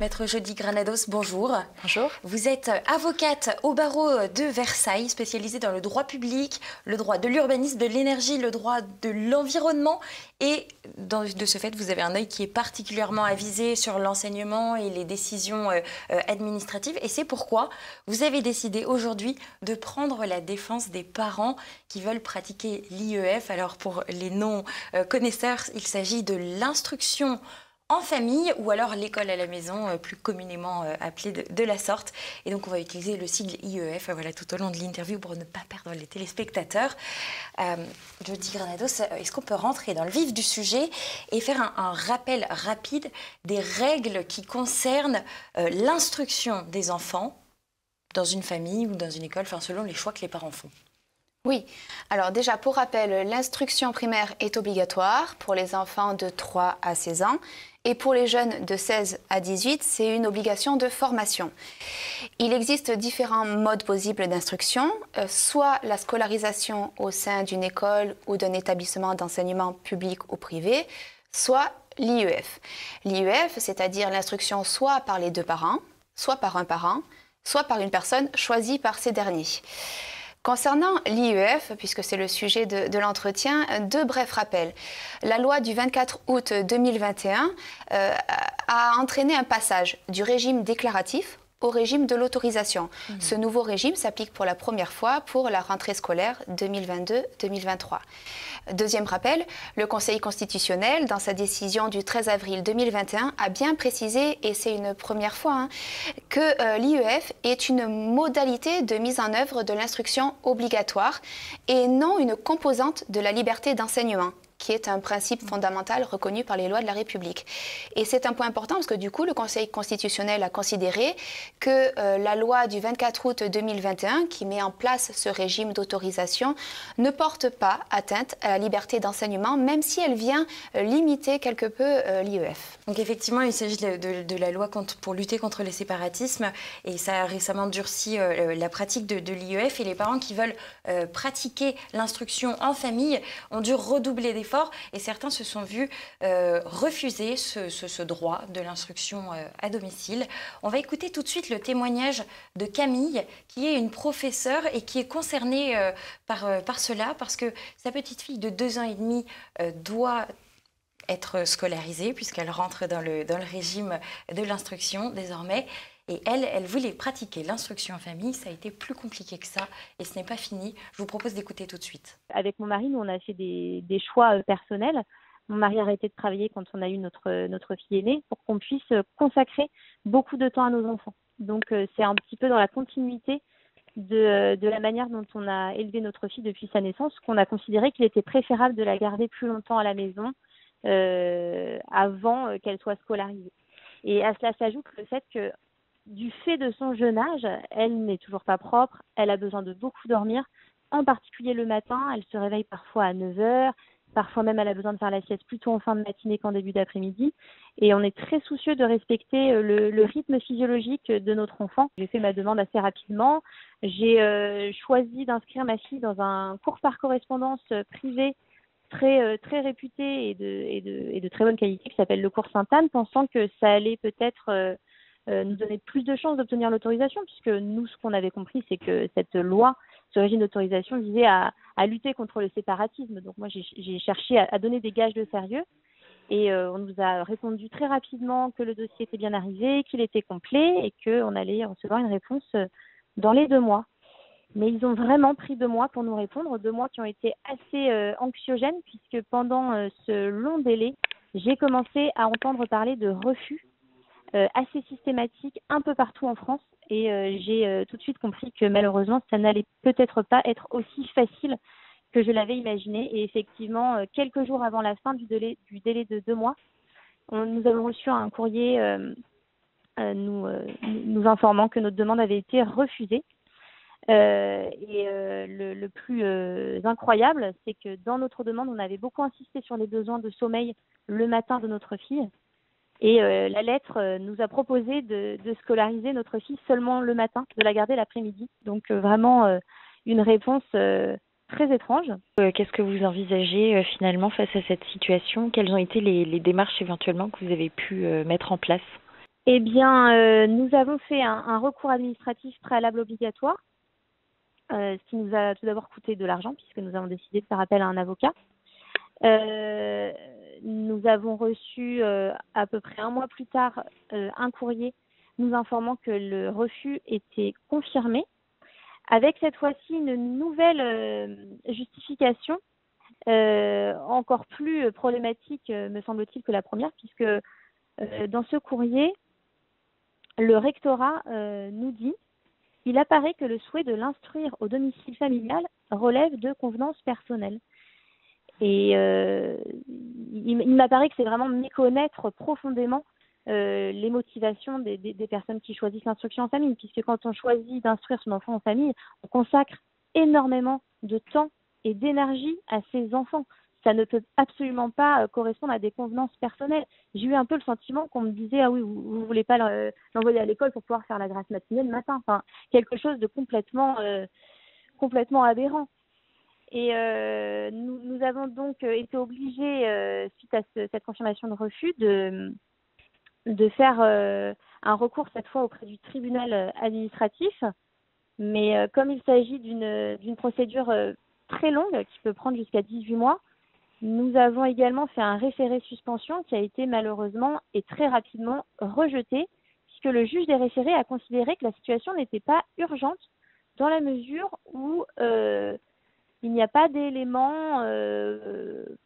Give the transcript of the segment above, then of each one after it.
Maître Jody Granados, bonjour. Bonjour. Vous êtes avocate au barreau de Versailles, spécialisée dans le droit public, le droit de l'urbanisme, de l'énergie, le droit de l'environnement. Et de ce fait, vous avez un œil qui est particulièrement avisé sur l'enseignement et les décisions administratives. Et c'est pourquoi vous avez décidé aujourd'hui de prendre la défense des parents qui veulent pratiquer l'IEF. Alors pour les non-connaisseurs, il s'agit de l'instruction en famille ou alors l'école à la maison, plus communément appelée de la sorte. Et donc on va utiliser le sigle IEF tout au long de l'interview pour ne pas perdre les téléspectateurs. Jody Granados, est-ce qu'on peut rentrer dans le vif du sujet et faire un rappel rapide des règles qui concernent l'instruction des enfants dans une famille ou dans une école, selon les choix que les parents font? Oui, alors déjà pour rappel, l'instruction primaire est obligatoire pour les enfants de 3 à 16 ans et pour les jeunes de 16 à 18, c'est une obligation de formation. Il existe différents modes possibles d'instruction, soit la scolarisation au sein d'une école ou d'un établissement d'enseignement public ou privé, soit l'IEF. L'IEF, c'est-à-dire l'instruction soit par les deux parents, soit par un parent, soit par une personne choisie par ces derniers. Concernant l'IEF, puisque c'est le sujet de l'entretien, deux brefs rappels. La loi du 24 août 2021 a entraîné un passage du régime déclaratif au régime de l'autorisation. Ce nouveau régime s'applique pour la première fois pour la rentrée scolaire 2022-2023. Deuxième rappel, le Conseil constitutionnel, dans sa décision du 13 avril 2021, a bien précisé, et c'est une première fois, que l'IEF est une modalité de mise en œuvre de l'instruction obligatoire et non une composante de la liberté d'enseignement, qui est un principe fondamental reconnu par les lois de la République. Et c'est un point important parce que du coup, le Conseil constitutionnel a considéré que la loi du 24 août 2021, qui met en place ce régime d'autorisation, ne porte pas atteinte à la liberté d'enseignement, même si elle vient limiter quelque peu l'IEF. Donc effectivement, il s'agit de la loi pour lutter contre les séparatismes et ça a récemment durci la pratique de l'IEF et les parents qui veulent pratiquer l'instruction en famille ont dû redoubler d'efforts. Et certains se sont vus refuser ce droit de l'instruction à domicile. On va écouter tout de suite le témoignage de Camille, qui est une professeure et qui est concernée par cela, parce que sa petite fille de 2 ans et demi doit être scolarisée, puisqu'elle rentre dans le régime de l'instruction désormais. Et elle voulait pratiquer l'instruction en famille. Ça a été plus compliqué que ça et ce n'est pas fini. Je vous propose d'écouter tout de suite. Avec mon mari, nous, on a fait des choix personnels. Mon mari a arrêté de travailler quand on a eu notre fille aînée pour qu'on puisse consacrer beaucoup de temps à nos enfants. Donc, c'est un petit peu dans la continuité de la manière dont on a élevé notre fille depuis sa naissance, qu'on a considéré qu'il était préférable de la garder plus longtemps à la maison avant qu'elle soit scolarisée. Et à cela s'ajoute le fait que du fait de son jeune âge, elle n'est toujours pas propre, elle a besoin de beaucoup dormir, en particulier le matin, elle se réveille parfois à 9 heures, parfois même elle a besoin de faire la sieste plutôt en fin de matinée qu'en début d'après-midi. Et on est très soucieux de respecter le rythme physiologique de notre enfant. J'ai fait ma demande assez rapidement, j'ai choisi d'inscrire ma fille dans un cours par correspondance privé très réputé et de très bonne qualité qui s'appelle le cours Sainte-Anne, pensant que ça allait peut-être nous donner plus de chances d'obtenir l'autorisation, puisque nous, ce qu'on avait compris, c'est que cette loi, ce régime d'autorisation, visait à lutter contre le séparatisme. Donc moi, j'ai cherché à donner des gages de sérieux et on nous a répondu très rapidement que le dossier était bien arrivé, qu'il était complet et qu'on allait recevoir une réponse dans les 2 mois. Mais ils ont vraiment pris 2 mois pour nous répondre, 2 mois qui ont été assez anxiogènes, puisque pendant ce long délai, j'ai commencé à entendre parler de refus assez systématique un peu partout en France et j'ai tout de suite compris que malheureusement ça n'allait peut-être pas être aussi facile que je l'avais imaginé. Et effectivement, quelques jours avant la fin du délai de 2 mois, nous avons reçu un courrier nous informant que notre demande avait été refusée. Le plus incroyable, c'est que dans notre demande, on avait beaucoup insisté sur les besoins de sommeil le matin de notre fille. Et la lettre nous a proposé de scolariser notre fille seulement le matin, de la garder l'après-midi. Donc vraiment une réponse très étrange. Qu'est-ce que vous envisagez finalement face à cette situation? Quelles ont été les démarches éventuellement que vous avez pu mettre en place? Eh bien, nous avons fait un recours administratif préalable obligatoire, ce qui nous a tout d'abord coûté de l'argent puisque nous avons décidé de faire appel à un avocat. Nous avons reçu à peu près un mois plus tard un courrier nous informant que le refus était confirmé, avec cette fois-ci une nouvelle justification encore plus problématique, me semble-t-il, que la première, puisque dans ce courrier, le rectorat nous dit: il apparaît que le souhait de l'instruire au domicile familial relève de convenances personnelles. Et il m'apparaît que c'est vraiment méconnaître profondément les motivations des personnes qui choisissent l'instruction en famille, puisque quand on choisit d'instruire son enfant en famille, on consacre énormément de temps et d'énergie à ses enfants. Ça ne peut absolument pas correspondre à des convenances personnelles. J'ai eu un peu le sentiment qu'on me disait: ah oui, vous ne voulez pas l'envoyer à l'école pour pouvoir faire la grasse matinée le matin. Enfin, quelque chose de complètement aberrant. Et nous avons donc été obligés, suite à cette confirmation de refus, de faire un recours cette fois auprès du tribunal administratif. Mais comme il s'agit d'une procédure très longue qui peut prendre jusqu'à 18 mois, nous avons également fait un référé suspension qui a été malheureusement et très rapidement rejeté, puisque le juge des référés a considéré que la situation n'était pas urgente dans la mesure où il n'y a pas d'éléments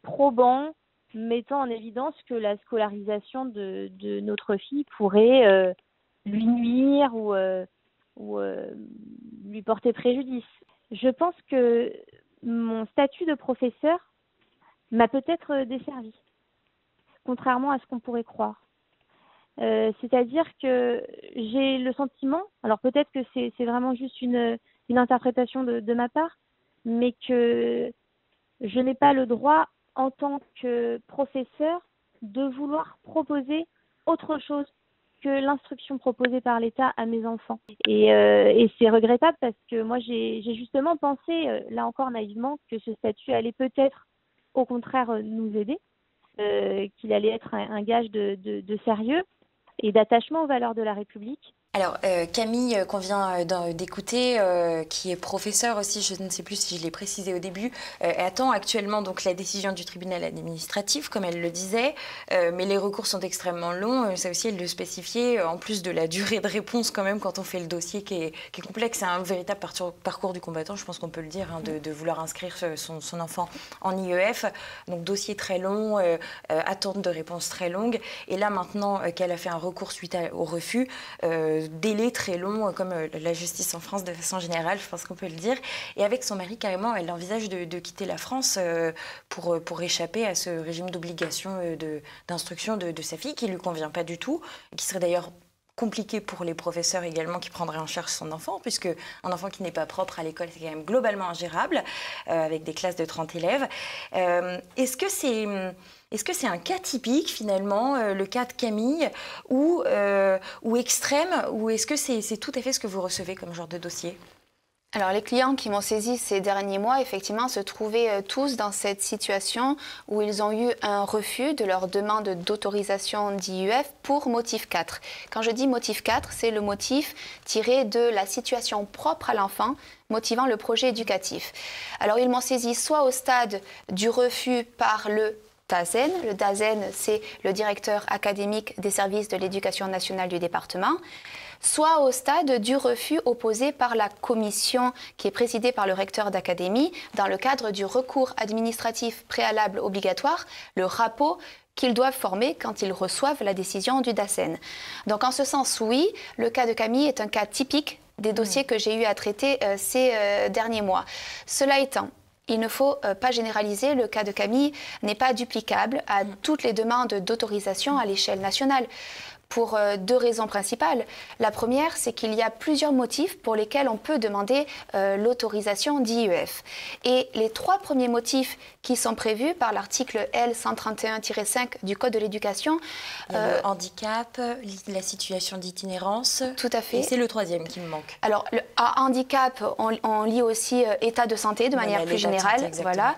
probants mettant en évidence que la scolarisation de notre fille pourrait lui nuire ou lui porter préjudice. Je pense que mon statut de professeur m'a peut-être desservi, contrairement à ce qu'on pourrait croire. C'est-à-dire que j'ai le sentiment, alors peut-être que c'est vraiment juste une interprétation de ma part, mais que je n'ai pas le droit, en tant que professeur, de vouloir proposer autre chose que l'instruction proposée par l'État à mes enfants. Et c'est regrettable parce que moi, j'ai justement pensé, là encore naïvement, que ce statut allait peut-être, au contraire, nous aider, qu'il allait être un gage de sérieux et d'attachement aux valeurs de la République. Alors, Camille, qu'on vient d'écouter, qui est professeure aussi, je ne sais plus si je l'ai précisé au début, attend actuellement donc la décision du tribunal administratif, comme elle le disait, mais les recours sont extrêmement longs, ça aussi elle le spécifiait, en plus de la durée de réponse quand même quand on fait le dossier qui est complexe, c'est un véritable parcours du combattant, je pense qu'on peut le dire, hein, de vouloir inscrire son enfant en IEF, donc dossier très long, attente de réponse très longue, et là maintenant qu'elle a fait un recours suite au refus, délai très long, comme la justice en France de façon générale, je pense qu'on peut le dire. Et avec son mari, carrément, elle envisage de quitter la France pour échapper à ce régime d'obligation d'instruction de sa fille, qui ne lui convient pas du tout, qui serait d'ailleurs compliqué pour les professeurs également qui prendraient en charge son enfant, puisque un enfant qui n'est pas propre à l'école, c'est quand même globalement ingérable, avec des classes de 30 élèves. Est-ce que c'est un cas typique, finalement, le cas de Camille, ou extrême, ou est-ce que c'est tout à fait ce que vous recevez comme genre de dossier ? Alors, les clients qui m'ont saisi ces derniers mois, effectivement, se trouvaient tous dans cette situation où ils ont eu un refus de leur demande d'autorisation d'IEF pour motif 4. Quand je dis motif 4, c'est le motif tiré de la situation propre à l'enfant, motivant le projet éducatif. Alors, ils m'ont saisi soit au stade du refus par le DAZEN. Le DAZEN, c'est le directeur académique des services de l'éducation nationale du département, soit au stade du refus opposé par la commission qui est présidée par le recteur d'académie dans le cadre du recours administratif préalable obligatoire, le RAPO, qu'ils doivent former quand ils reçoivent la décision du DAZEN. Donc en ce sens, oui, le cas de Camille est un cas typique des dossiers que j'ai eu à traiter ces derniers mois. Cela étant, il ne faut pas généraliser, le cas de Camille n'est pas duplicable à toutes les demandes d'autorisation à l'échelle nationale. Pour deux raisons principales. La première, c'est qu'il y a plusieurs motifs pour lesquels on peut demander l'autorisation d'IEF. Et les trois premiers motifs qui sont prévus par l'article L131-5 du Code de l'éducation... le handicap, la situation d'itinérance. Tout à fait. Et c'est le troisième qui me manque. Alors, à handicap, on lit aussi état de santé de manière plus générale. Voilà.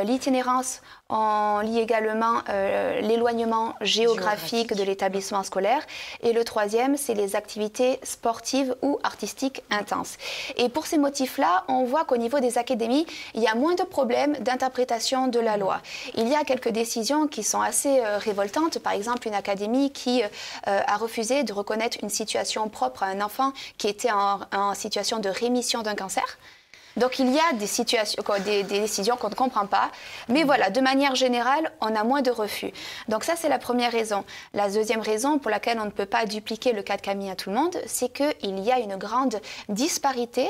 L'itinérance, On lit également l'éloignement géographique de l'établissement scolaire. Et le troisième, c'est les activités sportives ou artistiques intenses. Et pour ces motifs-là, on voit qu'au niveau des académies, il y a moins de problèmes d'interprétation de la loi. Il y a quelques décisions qui sont assez révoltantes. Par exemple, une académie qui a refusé de reconnaître une situation propre à un enfant qui était en situation de rémission d'un cancer. Donc il y a des décisions qu'on ne comprend pas, mais voilà, de manière générale, on a moins de refus. Donc ça, c'est la première raison. La deuxième raison pour laquelle on ne peut pas dupliquer le cas de Camille à tout le monde, c'est qu'il y a une grande disparité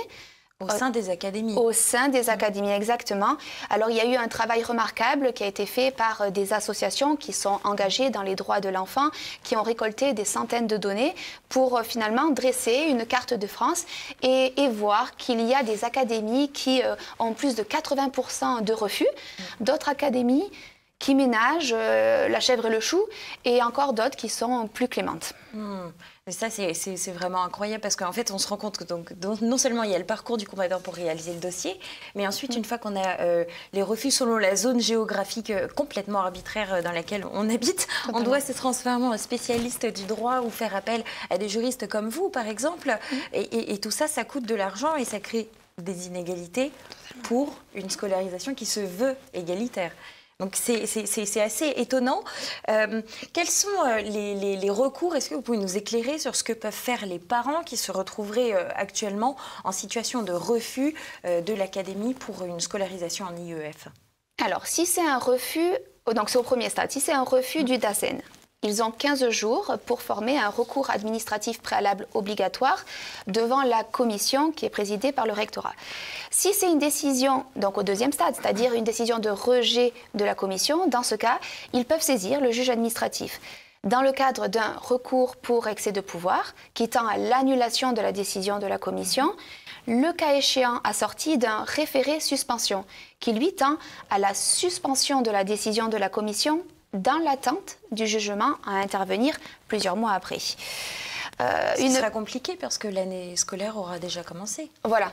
au sein des académies. Au sein des académies, exactement. Alors, il y a eu un travail remarquable qui a été fait par des associations qui sont engagées dans les droits de l'enfant, qui ont récolté des centaines de données pour finalement dresser une carte de France et voir qu'il y a des académies qui ont plus de 80% de refus, d'autres académies qui ménagent la chèvre et le chou, et encore d'autres qui sont plus clémentes. Et ça, c'est vraiment incroyable parce qu'en fait, on se rend compte que non seulement il y a le parcours du combattant pour réaliser le dossier, mais ensuite, une fois qu'on a les refus selon la zone géographique complètement arbitraire dans laquelle on habite, on doit se transformer en spécialiste du droit ou faire appel à des juristes comme vous, par exemple. Et tout ça, ça coûte de l'argent et ça crée des inégalités pour une scolarisation qui se veut égalitaire. Donc c'est assez étonnant. Quels sont les recours? Est-ce que vous pouvez nous éclairer sur ce que peuvent faire les parents qui se retrouveraient actuellement en situation de refus de l'académie pour une scolarisation en IEF? Alors, si c'est un refus, donc c'est au premier stade, si c'est un refus du DACEN, ils ont 15 jours pour former un recours administratif préalable obligatoire devant la commission qui est présidée par le rectorat. Si c'est une décision, donc au deuxième stade, c'est-à-dire une décision de rejet de la commission, dans ce cas, ils peuvent saisir le juge administratif. Dans le cadre d'un recours pour excès de pouvoir, qui tend à l'annulation de la décision de la commission, le cas échéant assorti d'un référé suspension, qui lui tend à la suspension de la décision de la commission dans l'attente du jugement à intervenir plusieurs mois après. Ce sera compliqué parce que l'année scolaire aura déjà commencé. Voilà.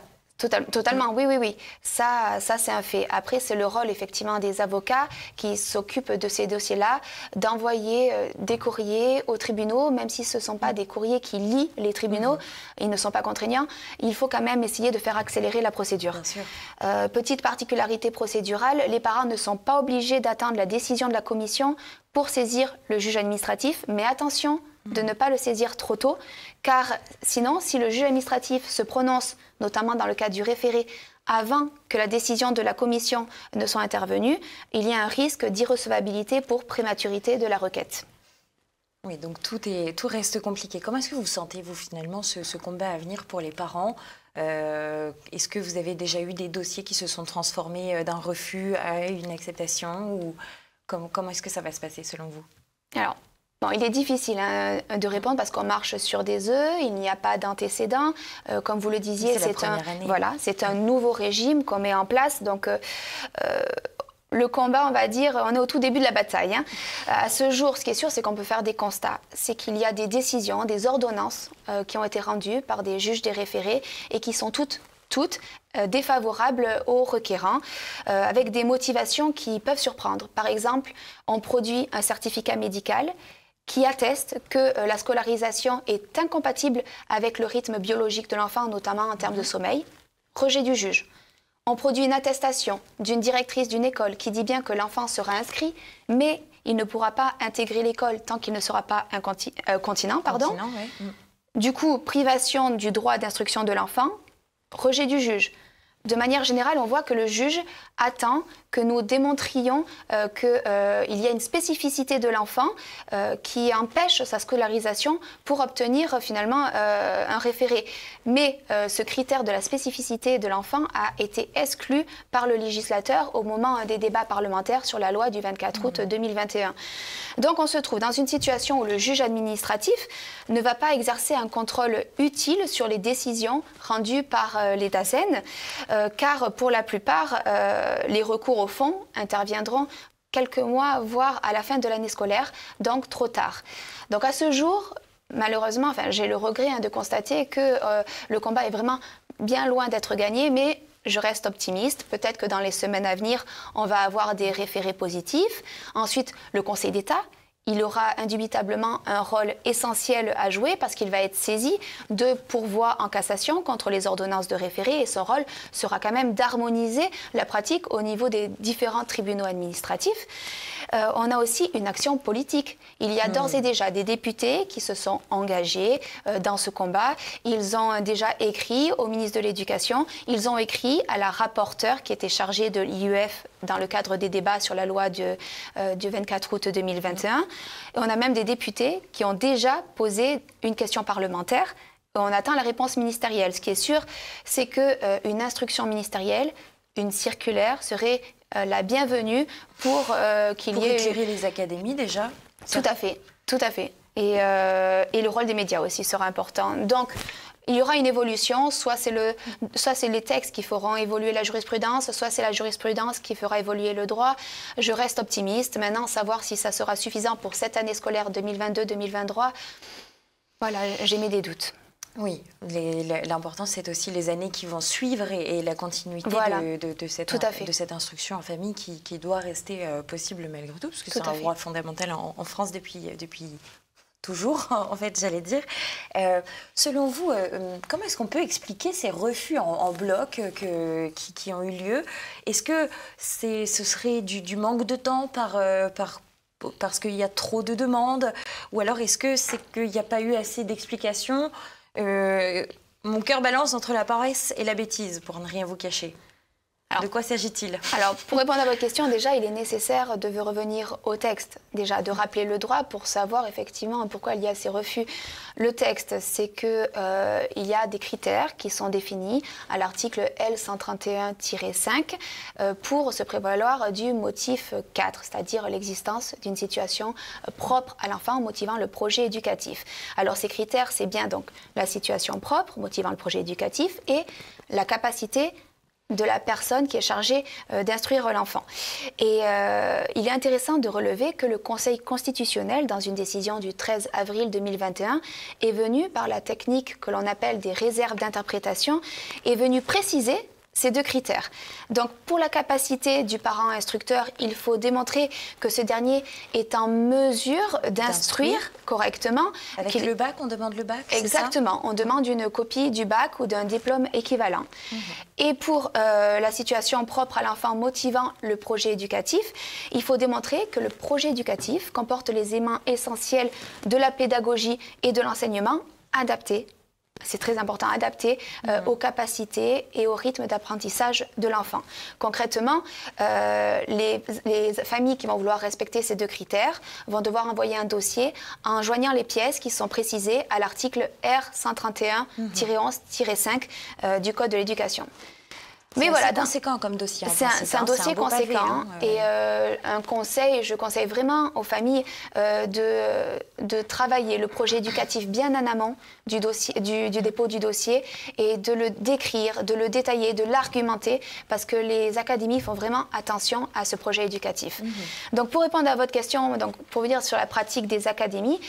Totalement, oui. Ça c'est un fait. Après, c'est le rôle effectivement des avocats qui s'occupent de ces dossiers-là, d'envoyer des courriers aux tribunaux, même si ce ne sont pas des courriers qui lient les tribunaux, ils ne sont pas contraignants. Il faut quand même essayer de faire accélérer la procédure. Bien sûr. Petite particularité procédurale, les parents ne sont pas obligés d'attendre la décision de la commission pour saisir le juge administratif, mais attention de ne pas le saisir trop tôt, car sinon, si le juge administratif se prononce, notamment dans le cas du référé, avant que la décision de la commission ne soit intervenue, il y a un risque d'irrecevabilité pour prématurité de la requête. Oui, donc tout reste compliqué. Comment est-ce que vous sentez, vous, finalement, ce combat à venir pour les parents? Est-ce que vous avez déjà eu des dossiers qui se sont transformés d'un refus à une acceptation ou comment est-ce que ça va se passer, selon vous? Alors, bon, il est difficile de répondre parce qu'on marche sur des œufs, il n'y a pas d'antécédent. Comme vous le disiez, c'est un nouveau régime qu'on met en place. Donc, le combat, on va dire, on est au tout début de la bataille. À ce jour, ce qui est sûr, c'est qu'on peut faire des constats. C'est qu'il y a des décisions, des ordonnances qui ont été rendues par des juges des référés et qui sont toutes défavorables aux requérants, avec des motivations qui peuvent surprendre. Par exemple, on produit un certificat médical qui atteste que la scolarisation est incompatible avec le rythme biologique de l'enfant, notamment en termes de sommeil. Rejet du juge. On produit une attestation d'une directrice d'une école qui dit bien que l'enfant sera inscrit, mais il ne pourra pas intégrer l'école tant qu'il ne sera pas continent. Oui. Du coup, privation du droit d'instruction de l'enfant, rejet du juge. De manière générale, on voit que le juge attend que nous démontrions qu'il y a une spécificité de l'enfant qui empêche sa scolarisation pour obtenir finalement un référé. Mais ce critère de la spécificité de l'enfant a été exclu par le législateur au moment des débats parlementaires sur la loi du 24 août 2021. Donc on se trouve dans une situation où le juge administratif ne va pas exercer un contrôle utile sur les décisions rendues par les DACEN, car pour la plupart, les recours au fond interviendront quelques mois, voire à la fin de l'année scolaire, donc trop tard. Donc à ce jour, malheureusement, j'ai le regret de constater que le combat est vraiment bien loin d'être gagné, mais je reste optimiste. Peut-être que dans les semaines à venir, on va avoir des référés positifs. Ensuite, le Conseil d'État. Il aura indubitablement un rôle essentiel à jouer parce qu'il va être saisi de pourvoi en cassation contre les ordonnances de référé et son rôle sera quand même d'harmoniser la pratique au niveau des différents tribunaux administratifs. On a aussi une action politique. Il y a d'ores et déjà des députés qui se sont engagés dans ce combat. Ils ont déjà écrit au ministre de l'Éducation, ils ont écrit à la rapporteure qui était chargée de l'IEF dans le cadre des débats sur la loi du 24 août 2021. Et on a même des députés qui ont déjà posé une question parlementaire. On attend la réponse ministérielle. Ce qui est sûr, c'est qu'une instruction ministérielle, une circulaire serait la bienvenue pour qu'il y ait... Pour éclairer les académies déjà. Tout à fait, tout à fait. Et le rôle des médias aussi sera important. Donc, il y aura une évolution, soit c'est les textes qui feront évoluer la jurisprudence, soit c'est la jurisprudence qui fera évoluer le droit. Je reste optimiste. Maintenant, savoir si ça sera suffisant pour cette année scolaire 2022-2023, voilà, j'ai mis des doutes. Oui, l'important c'est aussi les années qui vont suivre et la continuité voilà. de cette instruction en famille qui doit rester possible malgré tout, parce que c'est un droit fondamental en France depuis toujours, en fait, j'allais dire. Selon vous, comment est-ce qu'on peut expliquer ces refus en bloc qui ont eu lieu? Est-ce que ce serait du manque de temps parce qu'il y a trop de demandes? Ou alors est-ce que c'est qu'il n'y a pas eu assez d'explications? Mon cœur balance entre la paresse et la bêtise, pour ne rien vous cacher. Alors, de quoi s'agit-il? Alors, pour répondre à votre question, déjà, il est nécessaire de revenir au texte, déjà, de rappeler le droit pour savoir effectivement pourquoi il y a ces refus. Le texte, c'est qu'il y a des critères qui sont définis à l'article L131-5 pour se prévaloir du motif 4, c'est-à-dire l'existence d'une situation propre à l'enfant motivant le projet éducatif. Alors, ces critères, c'est bien donc la situation propre motivant le projet éducatif et la capacité de la personne qui est chargée d'instruire l'enfant. Et il est intéressant de relever que le Conseil constitutionnel, dans une décision du 13 avril 2021, est venu, par la technique que l'on appelle des réserves d'interprétation, est venu préciser ces deux critères. Donc, pour la capacité du parent instructeur, il faut démontrer que ce dernier est en mesure d'instruire correctement. Avec le bac, on demande le bac, exactement, on demande une copie du bac ou d'un diplôme équivalent. Et pour la situation propre à l'enfant motivant le projet éducatif, il faut démontrer que le projet éducatif comporte les éléments essentiels de la pédagogie et de l'enseignement adaptés. C'est très important, adapté aux capacités et au rythme d'apprentissage de l'enfant. Concrètement, les familles qui vont vouloir respecter ces deux critères vont devoir envoyer un dossier en joignant les pièces qui sont précisées à l'article R131-11-5 du Code de l'éducation. Mais voilà, conséquent comme dossier. C'est un dossier conséquent et je conseille vraiment aux familles de travailler le projet éducatif bien en amont du dépôt du dossier et de le décrire, de le détailler, de l'argumenter parce que les académies font vraiment attention à ce projet éducatif. Donc pour répondre à votre question, donc pour vous dire sur la pratique des académies,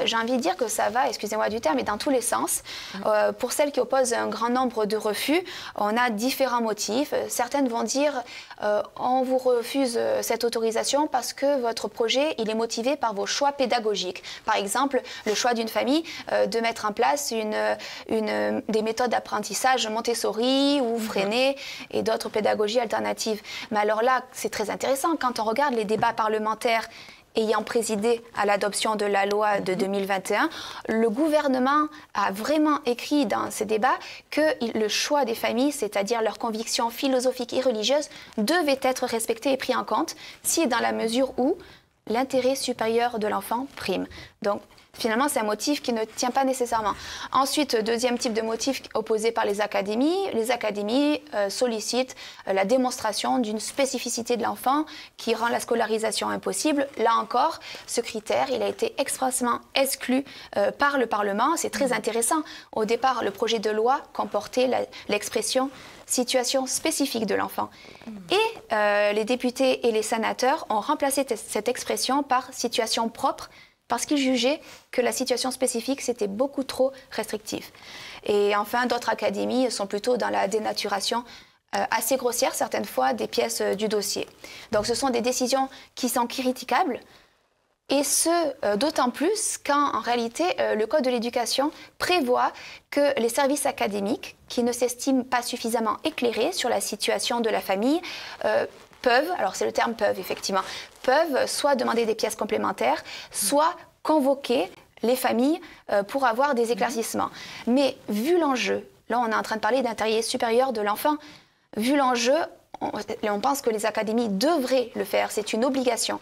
j'ai envie de dire que ça va, excusez-moi du terme, mais dans tous les sens. Pour celles qui opposent un grand nombre de refus, on a différents motifs. Certaines vont dire on vous refuse cette autorisation parce que votre projet il est motivé par vos choix pédagogiques. Par exemple, le choix d'une famille de mettre en place des méthodes d'apprentissage Montessori ou Freinet et d'autres pédagogies alternatives. Mais alors là, c'est très intéressant. Quand on regarde les débats parlementaires ayant présidé à l'adoption de la loi de 2021, le gouvernement a vraiment écrit dans ces débats que le choix des familles, c'est-à-dire leurs convictions philosophiques et religieuses, devait être respecté et pris en compte, si et dans la mesure où l'intérêt supérieur de l'enfant prime. Donc, finalement, c'est un motif qui ne tient pas nécessairement. Ensuite, deuxième type de motif opposé par les académies sollicitent la démonstration d'une spécificité de l'enfant qui rend la scolarisation impossible. Là encore, ce critère, il a été expressément exclu par le Parlement. C'est très intéressant. Au départ, le projet de loi comportait l'expression situation spécifique de l'enfant. Et les députés et les sénateurs ont remplacé cette expression par situation propre parce qu'ils jugeaient que la situation spécifique, c'était beaucoup trop restrictif. Et enfin, d'autres académies sont plutôt dans la dénaturation assez grossières certaines fois des pièces du dossier. Donc ce sont des décisions qui sont critiquables, et ce, d'autant plus quand en réalité le Code de l'éducation prévoit que les services académiques qui ne s'estiment pas suffisamment éclairés sur la situation de la famille peuvent, alors c'est le terme peuvent effectivement, peuvent soit demander des pièces complémentaires, soit convoquer les familles pour avoir des éclaircissements. Mais vu l'enjeu, là on est en train de parler d'intérêt supérieur de l'enfant, vu l'enjeu, on pense que les académies devraient le faire, c'est une obligation.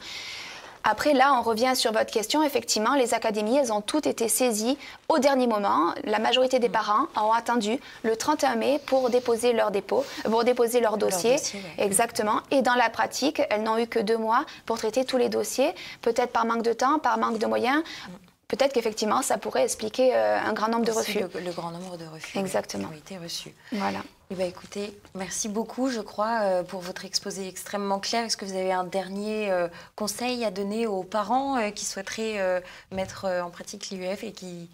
Après, là, on revient sur votre question. Effectivement, les académies, elles ont toutes été saisies au dernier moment. La majorité des parents ont attendu le 31 mai pour déposer leur dossier. Ouais. Exactement. Et dans la pratique, elles n'ont eu que 2 mois pour traiter tous les dossiers, peut-être par manque de temps, par manque de moyens. Peut-être qu'effectivement, ça pourrait expliquer un grand nombre de refus. Le grand nombre de refus. Exactement. Qui ont été reçus. Voilà. Eh bien, écoutez, merci beaucoup, je crois, pour votre exposé extrêmement clair. Est-ce que vous avez un dernier conseil à donner aux parents qui souhaiteraient mettre en pratique l'IEF et qui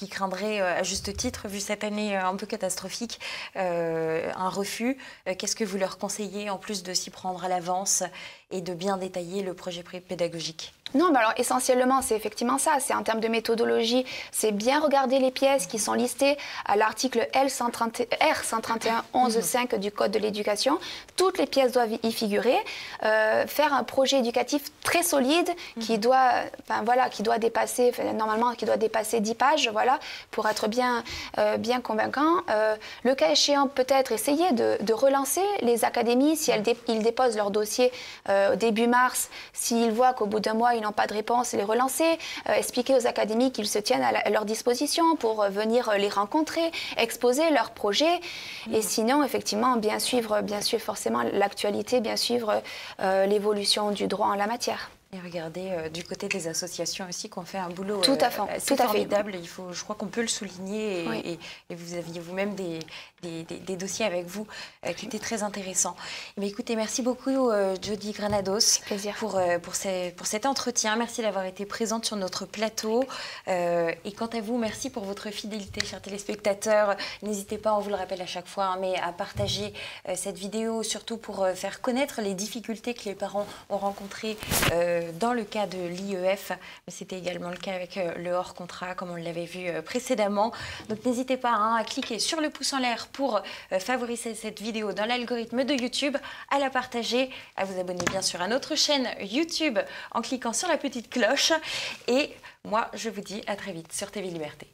craindraient, à juste titre, vu cette année un peu catastrophique, un refus? Qu'est-ce que vous leur conseillez, en plus de s'y prendre à l'avance et de bien détailler le projet pédagogique? Non, alors essentiellement, c'est effectivement ça. C'est en termes de méthodologie, c'est bien regarder les pièces qui sont listées à l'article R131-11-5 du Code de l'éducation. Toutes les pièces doivent y figurer. Faire un projet éducatif très solide qui doit dépasser, normalement, qui doit dépasser 10 pages, voilà, pour être bien convaincant. Le cas échéant, peut-être essayer de relancer les académies si ils déposent leur dossier début mars, s'ils voient qu'au bout d'un mois, ils n'ont pas de réponse, les relancer, expliquer aux académies qu'ils se tiennent à leur disposition pour venir les rencontrer, exposer leurs projets. Et sinon, effectivement, bien suivre forcément l'actualité, bien suivre l'évolution du droit en la matière. Et regardez du côté des associations aussi qu'on fait un boulot assez formidable. Je crois qu'on peut le souligner et vous aviez vous-même des dossiers avec vous qui étaient très intéressants. Mais écoutez, merci beaucoup Jody Granados pour cet entretien. Merci d'avoir été présente sur notre plateau. Et quant à vous, merci pour votre fidélité, chers téléspectateurs. N'hésitez pas, on vous le rappelle à chaque fois, mais à partager cette vidéo, surtout pour faire connaître les difficultés que les parents ont rencontrées dans le cas de l'IEF, mais c'était également le cas avec le hors-contrat, comme on l'avait vu précédemment. Donc n'hésitez pas à cliquer sur le pouce en l'air pour favoriser cette vidéo dans l'algorithme de YouTube, à la partager, à vous abonner bien sûr à notre chaîne YouTube en cliquant sur la petite cloche. Et moi, je vous dis à très vite sur TV Liberté.